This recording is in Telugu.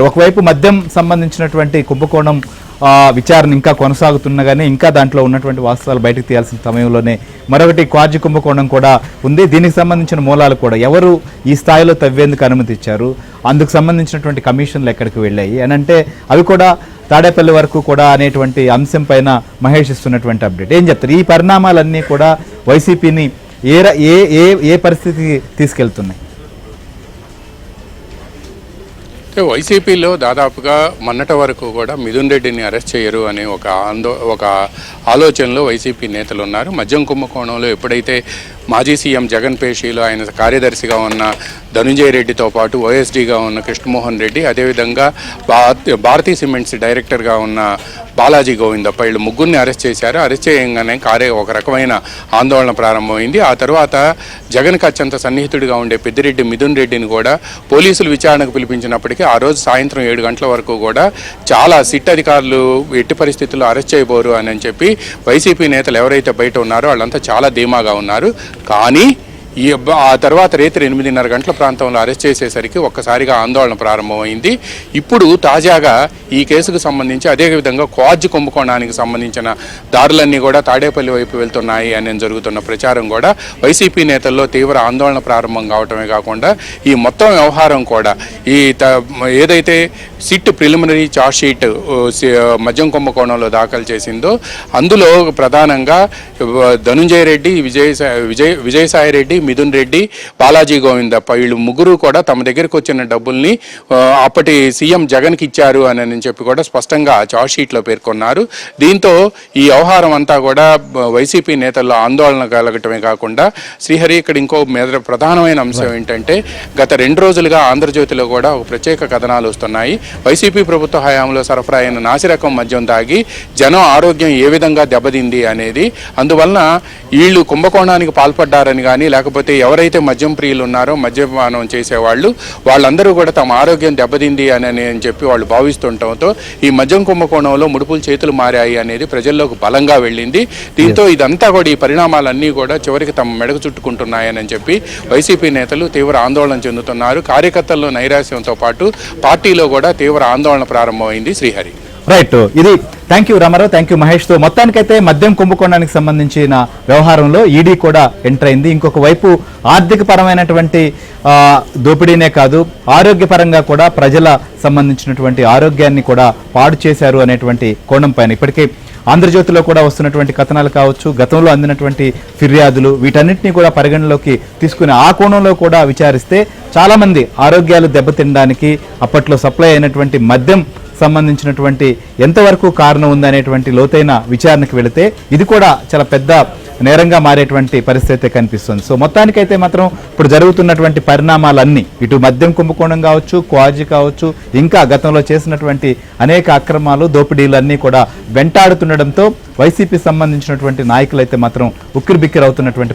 ఒకవైపు మద్యం సంబంధించినటువంటి కుంభకోణం విచారణ ఇంకా కొనసాగుతున్నగానే ఇంకా దాంట్లో ఉన్నటువంటి వాస్తవాలు బయటకు తీయాల్సిన సమయంలోనే మరొకటి క్వాజీ కుంభకోణం కూడా ఉంది. దీనికి సంబంధించిన మూలాలు కూడా ఎవరు ఈ స్థాయిలో తవ్వేందుకు అనుమతి ఇచ్చారు, అందుకు సంబంధించినటువంటి కమిషన్లు ఎక్కడికి వెళ్ళాయి అని అంటే అవి కూడా తాడేపల్లి వరకు కూడా అనేటువంటి అంశం పైన మహేష్ ఇస్తున్నటువంటి అప్డేట్ ఏం చెప్తారు? ఈ పరిణామాలన్నీ కూడా వైసీపీని ఏ పరిస్థితికి తీసుకెళ్తున్నాయి? వైసీపీలో దాదాపుగా మొన్నటి వరకు కూడా మిథున్ రెడ్డిని అరెస్ట్ చేయరు అనే ఒక ఆలోచనలో వైసీపీ నేతలు ఉన్నారు. మద్యం కుంభకోణంలో ఎప్పుడైతే మాజీ సీఎం జగన్ పేషీలో ఆయన కార్యదర్శిగా ఉన్న ధనుంజయ రెడ్డితో పాటు ఓఎస్డీగా ఉన్న కృష్ణమోహన్ రెడ్డి, అదేవిధంగా భారతీ సిమెంట్స్ డైరెక్టర్గా ఉన్న బాలాజీ గోవిందప్ప వీళ్ళు ముగ్గురిని అరెస్ట్ చేశారు. అరెస్ట్ చేయగానే ఒక రకమైన ఆందోళన ప్రారంభమైంది. ఆ తర్వాత జగన్కి అత్యంత సన్నిహితుడిగా ఉండే పెద్దిరెడ్డి మిథున్ రెడ్డిని కూడా పోలీసులు విచారణకు పిలిపించినప్పటికీ ఆ రోజు సాయంత్రం 7 గంటల వరకు కూడా చాలా సిట్ అధికారులు ఎట్టి పరిస్థితుల్లో అరెస్ట్ చేయబోరు అని చెప్పి వైసీపీ నేతలు ఎవరైతే బయట ఉన్నారో వాళ్ళంతా చాలా ధీమాగా ఉన్నారు. కానీ ఆ తర్వాత రాత్రి 8:30 గంటల ప్రాంతంలో అరెస్ట్ చేసేసరికి ఒక్కసారిగా ఆందోళన ప్రారంభమైంది. ఇప్పుడు తాజాగా ఈ కేసుకు సంబంధించి అదేవిధంగా క్వాజ్ కుంభకోణానికి సంబంధించిన దారులన్నీ కూడా తాడేపల్లి వైపు వెళ్తున్నాయి అని జరుగుతున్న ప్రచారం కూడా వైసీపీ నేతల్లో తీవ్ర ఆందోళన ప్రారంభం కావటమే కాకుండా ఈ మొత్తం వ్యవహారం కూడా ఏదైతే సిట్ ప్రిలిమినరీ ఛార్జ్షీట్ మద్యం కుంభకోణంలో దాఖలు చేసిందో అందులో ప్రధానంగా ధనుంజయ రెడ్డి, విజయసాయి రెడ్డి, మిథున్ రెడ్డి, బాలాజీ గోవిందప్ప వీళ్ళు ముగ్గురు కూడా తమ దగ్గరకు వచ్చిన డబ్బుల్ని అప్పటి సీఎం జగన్కి ఇచ్చారు అని చెప్పి కూడా స్పష్టంగా ఛార్జ్షీట్లో పేర్కొన్నారు. దీంతో ఈ వ్యవహారం అంతా కూడా వైసీపీ నేతల్లో ఆందోళన కలగటమే కాకుండా శ్రీహరి ఇక్కడ ఇంకో ప్రధానమైన అంశం ఏంటంటే గత 2 రోజులుగా ఆంధ్రజ్యోతిలో కూడా ఒక ప్రత్యేక కథనాలు వస్తున్నాయి. వైసీపీ ప్రభుత్వ హయాంలో సరఫరా అయిన నాసిరకం మద్యం తాగి జనం ఆరోగ్యం ఏ విధంగా దెబ్బతింది అనేది, అందువలన వీళ్ళు కుంభకోణానికి పాల్పడ్డారని కానీ లేకపోతే ఎవరైతే మద్యం ప్రియులు ఉన్నారో మద్యపానం చేసేవాళ్ళు వాళ్ళందరూ కూడా తమ ఆరోగ్యం దెబ్బతింది అని చెప్పి వాళ్ళు భావిస్తుండటంతో ఈ మద్యం కుంభకోణంలో ముడుపులు చేతులు మారాయి అనేది ప్రజల్లోకి బలంగా వెళ్ళింది. దీంతో ఇదంతా కూడా ఈ పరిణామాలన్నీ కూడా చివరికి తమ మెడకు చుట్టుకుంటున్నాయని చెప్పి వైసీపీ నేతలు తీవ్ర ఆందోళన చెందుతున్నారు. కార్యకర్తల్లో నైరాశ్యంతో పాటు పార్టీలో కూడా తీవ్ర ఆందోళన ప్రారంభమైంది. శ్రీహరి రైట్, ఇది thank you Ramarao, thank you మహేష్తో. మొత్తానికైతే మద్యం కుంభకోణానికి సంబంధించిన వ్యవహారంలో ఈడీ కూడా ఎంటర్ అయింది. ఇంకొక వైపు ఆర్థిక పరమైనటువంటి దోపిడీనే కాదు ఆరోగ్యపరంగా కూడా ప్రజల సంబంధించినటువంటి ఆరోగ్యాన్ని కూడా పాడు చేశారు అనేటువంటి కోణం పైన ఇప్పటికే ఆంధ్రజ్యోతిలో కూడా వస్తున్నటువంటి కథనాలు కావచ్చు, గతంలో అందినటువంటి ఫిర్యాదులు వీటన్నిటినీ కూడా పరిగణలోకి తీసుకుని ఆ కోణంలో కూడా విచారిస్తే చాలా మంది ఆరోగ్యాలు దెబ్బతినడానికి అప్పట్లో సప్లై అయినటువంటి మద్యం సంబంధించినటువంటి ఎంతవరకు కారణం ఉందనేటువంటి లోతైన విచారణకు వెళితే ఇది కూడా చాలా పెద్ద నేరంగా మారేటువంటి పరిస్థితి కనిపిస్తుంది. సో మొత్తానికైతే మాత్రం ఇప్పుడు జరుగుతున్నటువంటి పరిణామాలన్నీ ఇటు మద్యం కుంభకోణం కావచ్చు, క్వాజీ కావచ్చు, ఇంకా గతంలో చేసినటువంటి అనేక అక్రమాలు దోపిడీలు అన్నీ కూడా వెంటాడుతుండడంతో వైసీపీ సంబంధించినటువంటి నాయకులైతే మాత్రం ఉక్కిరిబిక్కిరవుతున్నటువంటి